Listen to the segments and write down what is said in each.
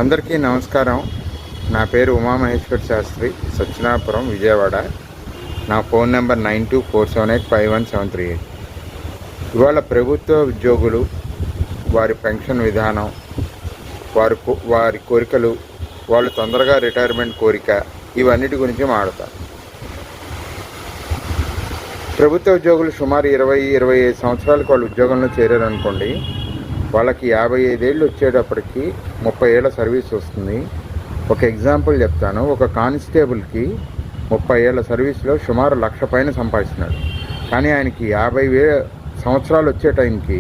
అందరికీ నమస్కారం. నా పేరు ఉమామహేశ్వర్ శాస్త్రి, సత్యనాపురం, విజయవాడ. నా ఫోన్ నెంబర్ 9247851738. ఇవాళ ప్రభుత్వ ఉద్యోగులు, వారి పెన్షన్ విధానం, వారి కోరికలు, వాళ్ళు తొందరగా రిటైర్మెంట్ కోరిక, ఇవన్నిటి గురించి మాట్లాడతారు. ప్రభుత్వ ఉద్యోగులు సుమారు 20-25 సంవత్సరాలకు వాళ్ళు ఉద్యోగంలో చేరారనుకోండి, వాళ్ళకి 55 ఏళ్ళు వచ్చేటప్పటికి 30 ఏళ్ళ సర్వీస్ వస్తుంది. ఒక ఎగ్జాంపుల్ చెప్తాను. ఒక కానిస్టేబుల్కి 30 ఏళ్ళ సర్వీస్లో సుమారు 1,00,000 పైన సంపాదిస్తున్నాడు. కానీ ఆయనకి 50 సంవత్సరాలు వచ్చే టైంకి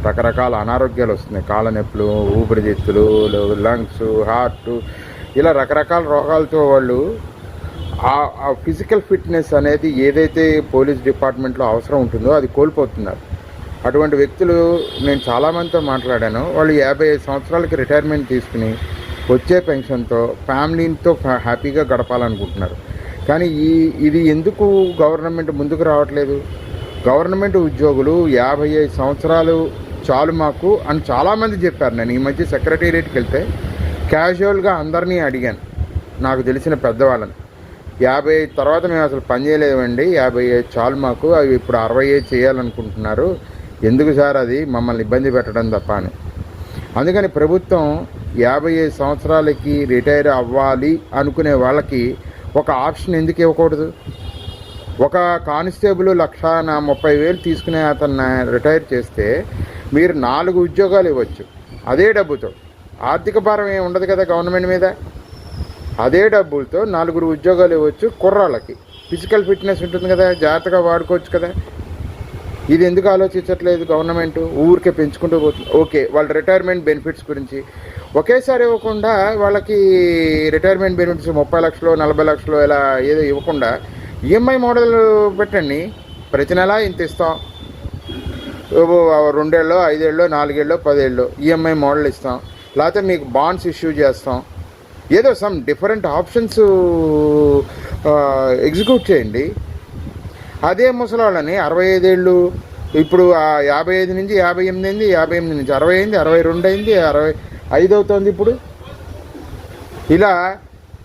రకరకాల అనారోగ్యాలు వస్తున్నాయి. కాళ్ళ నొప్పులు, ఊపిరితిత్తులు, లంగ్స్, హార్ట్, ఇలా రకరకాల రోగాలతో వాళ్ళు ఆ ఫిజికల్ ఫిట్నెస్ అనేది ఏదైతే పోలీస్ డిపార్ట్మెంట్లో అవసరం ఉంటుందో అది కోల్పోతున్నారు. అటువంటి వ్యక్తులు నేను చాలామందితో మాట్లాడాను. వాళ్ళు 55 సంవత్సరాలకి రిటైర్మెంట్ తీసుకుని వచ్చే పెన్షన్తో ఫ్యామిలీతో హ్యాపీగా గడపాలనుకుంటున్నారు. కానీ ఇది ఎందుకు గవర్నమెంట్ ముందుకు రావట్లేదు? గవర్నమెంట్ ఉద్యోగులు 55 సంవత్సరాలు చాలు మాకు అని చాలామంది చెప్పారు. నేను ఈ మధ్య సెక్రటేరియట్కి వెళ్తే క్యాజువల్గా అందరినీ అడిగాను, నాకు తెలిసిన పెద్దవాళ్ళని. 55 తర్వాత మేము అసలు పని చేయలేమండి, 55 చాలు మాకు, అవి ఇప్పుడు 65 చేయాలనుకుంటున్నారు, ఎందుకు సార్ అది మమ్మల్ని ఇబ్బంది పెట్టడం తప్ప అని. అందుకని ప్రభుత్వం 55 సంవత్సరాలకి రిటైర్ అవ్వాలి అనుకునే వాళ్ళకి ఒక ఆప్షన్ ఎందుకు ఇవ్వకూడదు? ఒక కానిస్టేబుల్ 1,30,000 తీసుకునే అతన్ని రిటైర్ చేస్తే మీరు 4 ఉద్యోగాలు ఇవ్వచ్చు అదే డబ్బుతో. ఆర్థిక భారం ఏమి ఉండదు కదా గవర్నమెంట్ మీద. అదే డబ్బులతో 4 ఉద్యోగాలు ఇవ్వచ్చు. కుర్రాళ్ళకి ఫిజికల్ ఫిట్నెస్ ఉంటుంది కదా, జాగ్రత్తగా వాడుకోవచ్చు కదా. ఇది ఎందుకు ఆలోచించట్లేదు గవర్నమెంట్? ఊరికే పెంచుకుంటూ పోతుంది. ఓకే, వాళ్ళ రిటైర్మెంట్ బెనిఫిట్స్ గురించి ఒకేసారి ఇవ్వకుండా, వాళ్ళకి రిటైర్మెంట్ బెనిఫిట్స్ 30 లక్షలు 40 లక్షలు ఇలా ఏదో ఇవ్వకుండా ఈఎంఐ మోడల్ పెట్టండి. ప్రతి నెల ఇంత ఇస్తాం, 2 ఏళ్ళు 5 ఏళ్ళు 4 ఏళ్ళు 10 ఏళ్ళు ఈఎంఐ మోడల్ ఇస్తాం, లేకపోతే మీకు బాండ్స్ ఇష్యూ చేస్తాం. ఏదో సమ్ డిఫరెంట్ ఆప్షన్స్ ఎగ్జిక్యూట్ చేయండి. అదే ముసలాళ్ళని 65 ఏళ్ళు, ఇప్పుడు 55 నుంచి 58 అయింది, 58 నుంచి 60 అయింది, 62 అయింది, 65 అవుతుంది ఇప్పుడు. ఇలా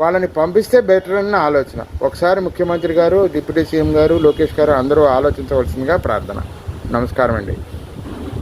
వాళ్ళని పంపిస్తే బెటర్ అన్న ఆలోచన. ఒకసారి ముఖ్యమంత్రి గారు, డిప్యూటీ సీఎం గారు, లోకేష్ గారు అందరూ ఆలోచించవలసిందిగా ప్రార్థన. నమస్కారం అండి.